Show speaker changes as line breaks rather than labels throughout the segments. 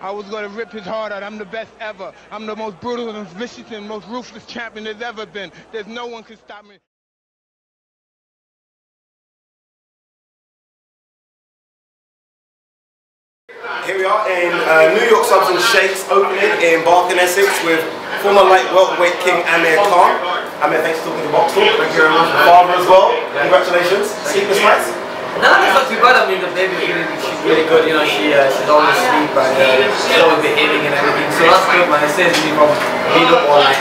I was going to rip his heart out. I'm the best ever. I'm the most brutal and vicious and most ruthless champion there's ever been. There's no one can stop me.
Here we are in New York Subs and Shakes opening in Barking, Essex with former light welterweight king Amir Khan. Amir, thanks for talking to BoxTalk. Thank you very much. Father as well. Congratulations. Sleepless nights?
No, it's not too bad. I mean, the baby's she's really good. You know, she's always asleep and she's always behaving and everything. So that's good, man. It saves me from being up all night.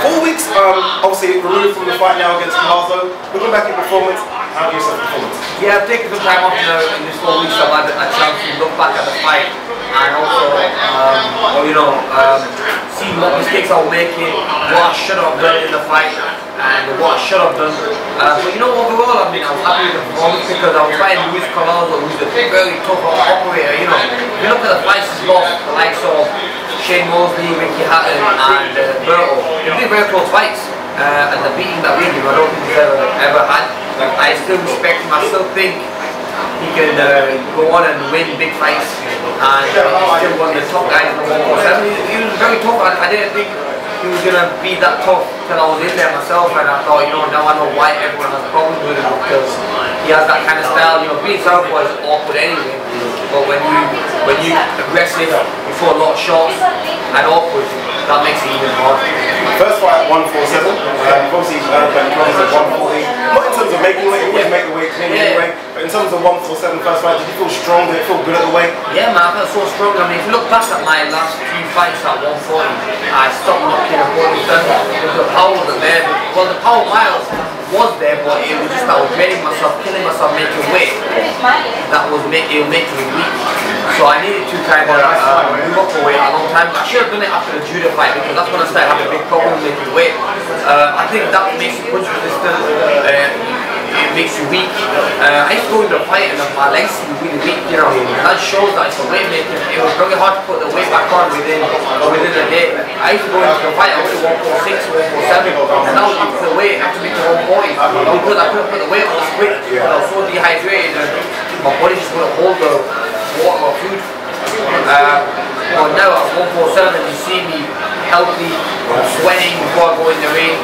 4 weeks, obviously removed from the fight now against Collazo. Looking back at performance, how do you assess the performance?
Yeah, I've taken some time off now in this 4 weeks. I've had a chance to look back at the fight and also, see what mistakes I was making, what I should have done in the fight, and what I should have done. But you know, overall, I mean, I was happy with the performance because I was fighting Luis Collazo, who's a very tough operator. You know, if you look at the fights he's lost, the likes of Shane Mosley, Ricky Hatton, and Berto, they've been very close fights. And the beating that we give, I don't think he's ever had. I still respect him. I still think he can go on and win big fights, and he's still one of the top guys in the 147. He was very tough. I didn't think he was going to be that tough till I was in there myself, and I thought, you know, now I know why everyone has problems with him, because he has that kind of style. You know, being southpaw is awkward anyway, but when you aggressive, you throw a lot of shots and awkward, that makes it even harder.
First fight at 147, obviously at 140. Not in terms of making weight, you always make the weight clean anyway, but in terms of 147 first fight, did you feel strong? Did it feel good at the weight?
Yeah, man, I felt so strong. I mean, if you look back at my last few fights at 140, I stopped knocking at 47 because the power wasn't there. Well, the power miles was there, but it was just that I was draining myself, killing myself, making weight. That was it was making me weak. So I needed to kind of move up the weight a long time. I should have done it after the judo fight because that's when I started having big problems making weight. I think that makes you punch resistant. It makes you weak. I used to go into a fight and my legs were really weak, you know. That shows that it's a weight making. It was very hard to put the weight back on within a day. I used to go into the fight, I went to 146, 147, and now you put the weight after making 140 because I couldn't put the weight on as quick. I was so dehydrated and my body just couldn't hold the water or food. But now at 147, you see me healthy, I'm sweating before I go in the ring.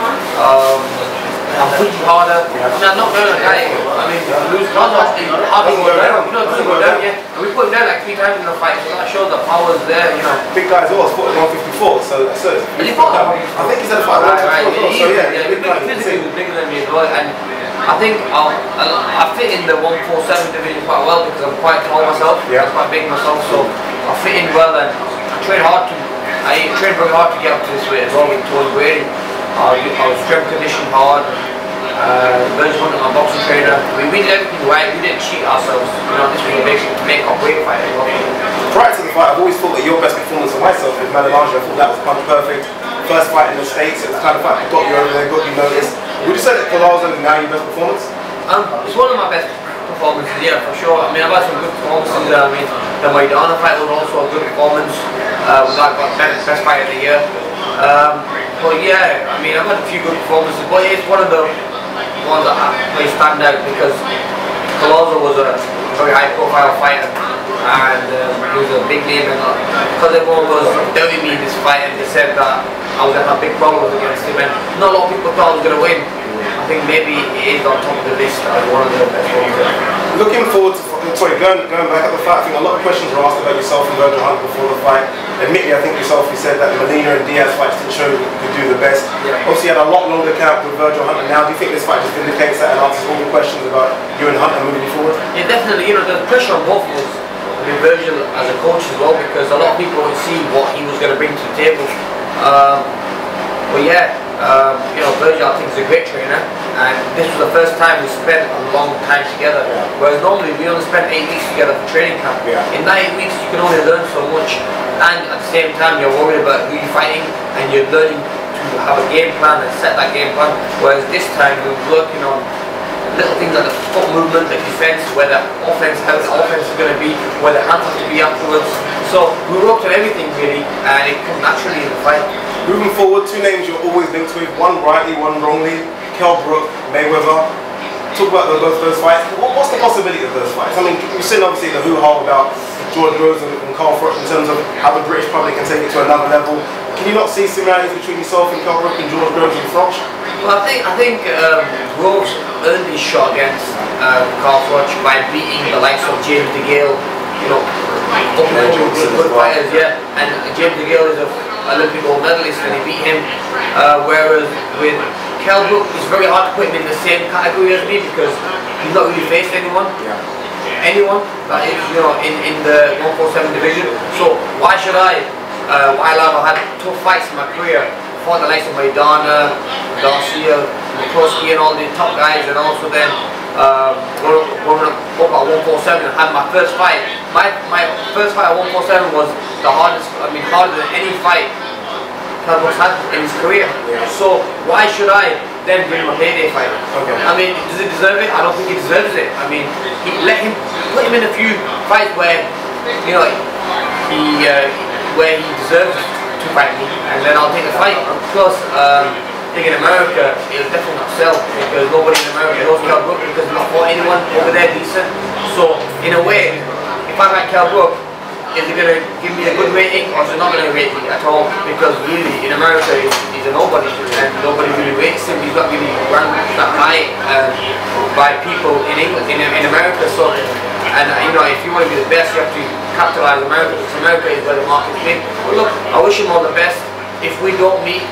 I'm pushing harder. I mean, I'm not going to die. I mean, Luis Collazo actually hardly going down. You know, it doesn't go down yet. And we put him down like 3 times in the fight, so that shows the power's there, you know.
Big guy as well, he's fought at 154, so that's it.
Has he fought?
I think he's had a fight at 154 as well, so yeah, big guy.
Physically was bigger than me as well, and I think I fit in the 147 division quite well because I'm quite tall myself, I'm quite big myself, so I fit in well and I train very hard to get up to this weight as well with Tony Brady. I was strength conditioned hard. Those one of my boxing trainer. We did everything right. We didn't cheat ourselves. You know, this was a big make-up weight fight as well.
Prior to the fight, I've always thought that your best performance for myself with Martinez, I thought that was punch perfect. First fight in the States, it was the kind of fight that got you over there, got you noticed. Would you say that Collazo is now your best performance?
It's one of my best performances, yeah, for sure. I mean, I've had some good performances there. I mean, the Maidana fight was also a good performance. We got best fight of the year. But yeah, I mean, I've had a few good performances, but it's one of the ones that really stand out because Collazo was a very high profile fighter and he was a big name, and because everyone was doubting me in this fight and they said that I was going to have big problems against him and not a lot of people thought I was going to win. I think maybe it is on top of the list as one of the best ones.
Looking forward to, going back at the fight, I think a lot of questions were asked about yourself and Virgil Hunt before the fight. Admittedly, I think yourself, you said that the Molina and Diaz fights didn't show you could do the best. Obviously, you had a lot longer camp with Virgil Hunt, and now do you think this fight just vindicates that and answers all the questions about you and Hunt and moving forward? Yeah,
definitely. You know, there's pressure on both of us. I mean, Virgil as a coach as well, because a lot of people would see what he was going to bring to the table. But yeah, you know, Virgil I think is a great trainer, and this was the first time we spent a long time together. Whereas normally we only spent 8 weeks together for training camp. In that 8 weeks you can only learn so much, and at the same time you're worried about who you're fighting, and you're learning to have a game plan and set that game plan. Whereas this time we're working on little things like the foot movement, the defense, where the offense, how the offense is going to be, where the hands have to be afterwards. So we worked on everything really, and it comes naturally in the fight.
Moving forward, 2 names you're always linked with, one rightly, one wrongly. Kell Brook, Mayweather. Talk about both those fights. What's the possibility of those fights? I mean, you've seen obviously the hoo-ha about George Groves and Kell Brook in terms of how the British public can take it to another level. Can you not see similarities between yourself and Kell Brook and George Groves and Froch?
Well, I think Groves earned his shot against Froch by beating the likes of James DeGale, you know, good fighters, yeah. And James DeGale is an Olympic gold medalist, and he beat him. Whereas with Kell Brook, it's very hard to put him in the same category as me because he's not really faced anyone. Anyone that is, you know, in the 147 division. So why should I? While I've had tough fights in my career, fought the likes of Maidana, Garcia, McCluskey and all the top guys, and also then going up at 147 and had my first fight. My first fight at 147 was the hardest, harder than any fight Kell Brook's had in his career. So why should I then give him a payday fight? I mean, does he deserve it? I don't think he deserves it. I mean, put him in a few fights where, you know, where he deserves to fight me, and then I'll take the fight. Plus, I think in America, it'll definitely not sell because nobody in America knows Kell Brook because he's not fought anyone over there decent. So, in a way, if I like Kell Brook, is it going to give me a good rating or is it not going to rate me at all? Because really, in America, he's a nobody and nobody really rates him. He's not really ranked that high by people in England, in America. So, and you know, if you want to be the best, you have to capitalize America because America is where the market's big. But look, I wish him all the best. If we don't meet,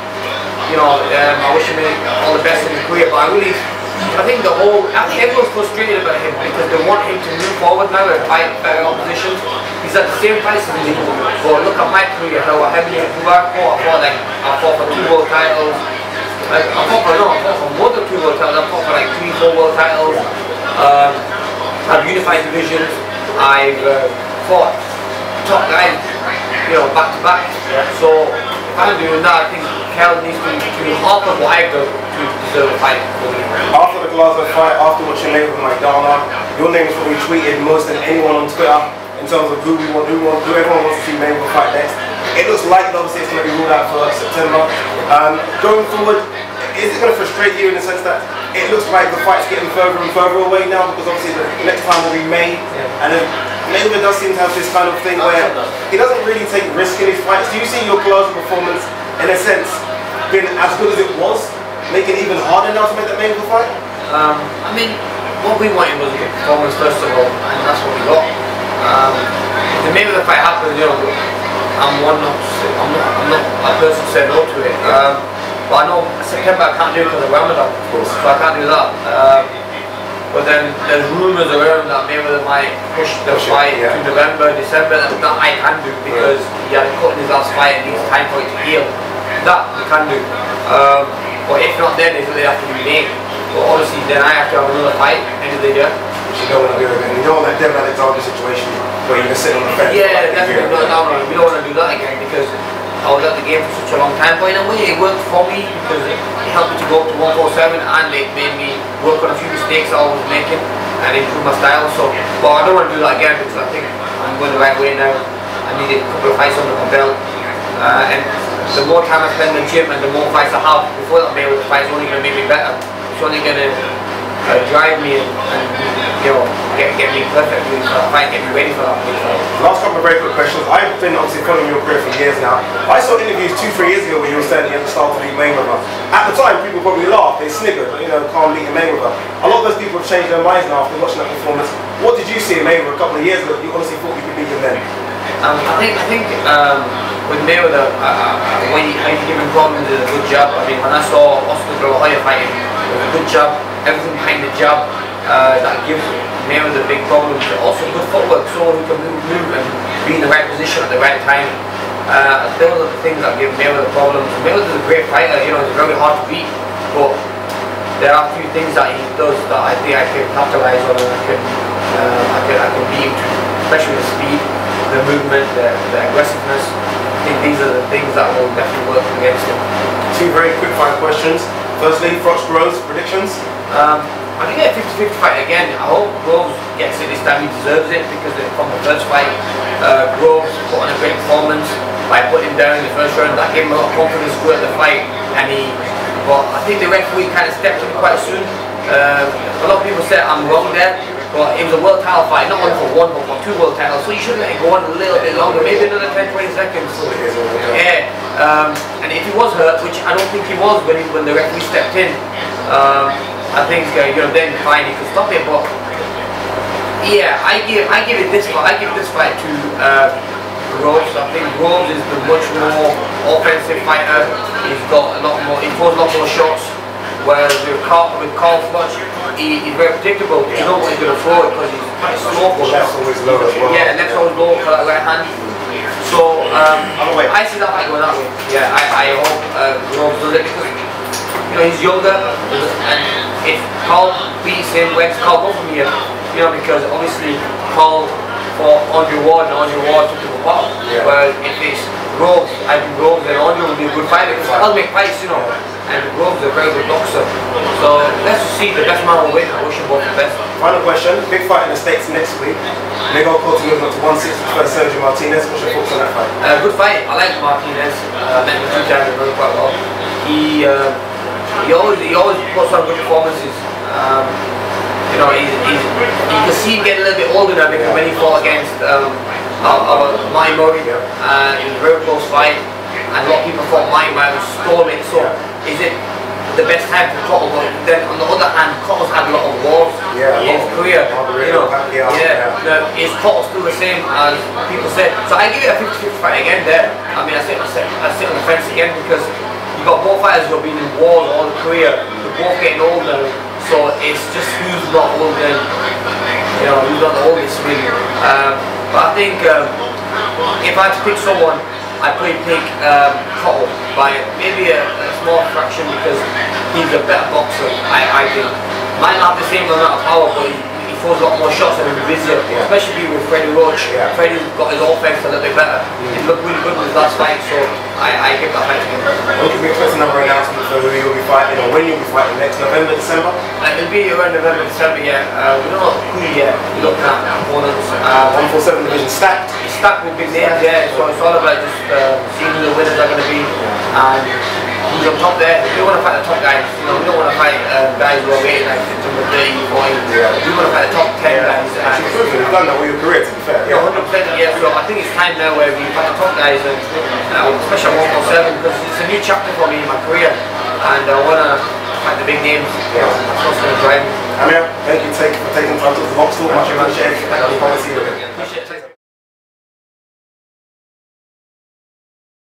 you know, I wish him all the best in his career. But I think everyone's frustrated about him because they want him to move forward now and fight better opposition. He's at the same price as me. But look at my career, how heavy I fought for 2 world titles. I fought for more than 2 world titles. I fought for like 3-4 world titles. I've unified divisions. I've fought top guys, you know, back to back. So if I'm doing that, I think Kell needs to do half of what I've done to deserve a fight.
After the Collazo fight, after watching Mayweather Maidana, your name was probably tweeted most than anyone on Twitter in terms of who everyone wants to see Mayweather fight next. It looks like obviously it's going to be ruled out for September. Going forward, is it going to frustrate you in the sense that it looks like the fight's getting further and further away now because obviously the next time will be May, and then Mayweather does seem to have this kind of thing where he doesn't really take risk in his fights. Do you see your Collazo performance, in a sense, being as good as it was, making it even harder now to make that Mayweather fight?
I mean, what we wanted was a good performance first of all, and that's what we got. The Mayweather fight happened, you know, I'm not a person who said no to it. But I know September I can't do it because of Ramadan, of course, so I can't do that. But then there's rumours around that Mayweather might push the fight to November, December. That I can do because he had a cut in his last fight and needs time for it to heal. That we can do. But if not, then it's really have to be May. But obviously, then I have to have another fight end of the year.
You don't want to do it again. You don't want that Devin Alexander situation where you can sit on the fence.
Yeah, definitely. No. We don't want to do that again because I was at the game for such a long time, but in a way it worked for me because it helped me to go up to 147 and it made me work on a few mistakes I was making and improve my style. So, but I don't want to do that again because I think I'm going the right way now. I need a couple of fights under my belt, and the more time I spend in the gym and the more fights I have before that Mayweather fight is only going to make me better. It's only going to drive me and you know, get me perfect for that fight, get me ready for that fight.
Last couple of very quick questions. I've been obviously following your career for years now. I saw interviews 2-3 years ago where you were saying you had to start to beat Mayweather. At the time, people probably laughed, they sniggered, you know, can't beat Mayweather. A lot of those people have changed their minds now after watching that performance. What did you see in Mayweather a couple of years ago that you honestly thought you could beat him then?
I think with Mayweather, when you're given problems is a good job. I mean, when I saw Oscar De La Hoya fighting, it was a good job. Everything behind the jab that gives Mayweather big problems. Also good footwork, so he can move and be in the right position at the right time. Those are the things that give Mayweather problems. Mayweather's a great fighter, you know, he's very hard to beat, but there are a few things that he does that I think I can capitalize on and I can beat him, especially the speed, the movement, the aggressiveness. I think these are the things that will definitely work against him.
2 very quick fire questions. Firstly, Froch Groves predictions.
I think a 50-50 fight again. I hope Groves gets it this time. He deserves it because from the first fight, Groves put on a great performance by putting him down in the first round. That gave him a lot of confidence to go at the fight, but I think the referee kind of stepped in quite soon. A lot of people say I'm wrong there. But it was a world title fight, not only for one but for 2 world titles, so you should let it go on a little bit longer, maybe another 10-20 seconds. Yeah, and if he was hurt, which I don't think he was when the referee stepped in, I think then fine, he could stop it. But yeah, I give this fight to Groves. I think Groves is the much more offensive fighter. He's got a lot more, he throws a lot more shots. Whereas with Kell Brook, he's very predictable. You know what he's going to throw because he's quite slow for that.
Left's always low as well.
Yeah, left's always low for that right hand. So I see that fight going that way. Yeah, I hope Groves does it because he's younger, and if Kell beats him, where's Kell go from here? Because obviously Kell for Andre Ward and Andre Ward took him apart. Yeah. Well, if it's Groves, I think Groves and Andre will be a good fighter because I'll make fights, and Groves is a very good boxer. So let's just see the best man will win. I wish him both the best.
Final question, big fight in the States next week. Cotto moving up to 160 for Sergio Martinez. What's your thoughts on that fight?
Good fight. I like Martinez. Met him 2 times and done quite well. He always puts on good performances. You can see him getting a little bit older now because when he fought against Mayweather, it was a very close fight, and a lot of people thought Mayweather stole it. So is it the best time for Cotto? But then on the other hand, Cotto's had a lot of wars in his career. Is Cotto still the same as people say? So I give it a 50-50 fight again there. I mean, I sit on the fence again because you've got both fighters who have been in wars all their career. They're both getting older. So it's just who's not older, who's not the oldest really. But I think if I had to pick someone, I'd probably pick Cotto by maybe a small fraction because he's a better boxer, I think. Might not have the same amount of power, but he throws a lot more shots and he's busier, especially with Froch. Freddie's got his offense a little bit better. He looked really good in his last fight, so I give that fight to him.
When can we expect another announcement for who you'll be fighting or when you'll be fighting next November, December?
It'll be around November, December, yeah. We don't know who yet. We're looking at opponents.
147 division stacked?
It's stacked with big names, yeah. So it's all about just seeing who the winners are going to be and who's on top there. We don't want to fight the top guys. We don't want to fight guys who are rated like number 30, 40. We want to fight the top 10 guys.
You've done that all your career, to be fair.
Yeah, 100%. Yeah. So I think it's time now where we fight the top guys, and especially at 147 because it's a new chapter for me in my career, and I want to fight the big names. That's what's going to drive me.
Amir, thank you for taking time to talk to BoxTalk. Much appreciated.
Thank you.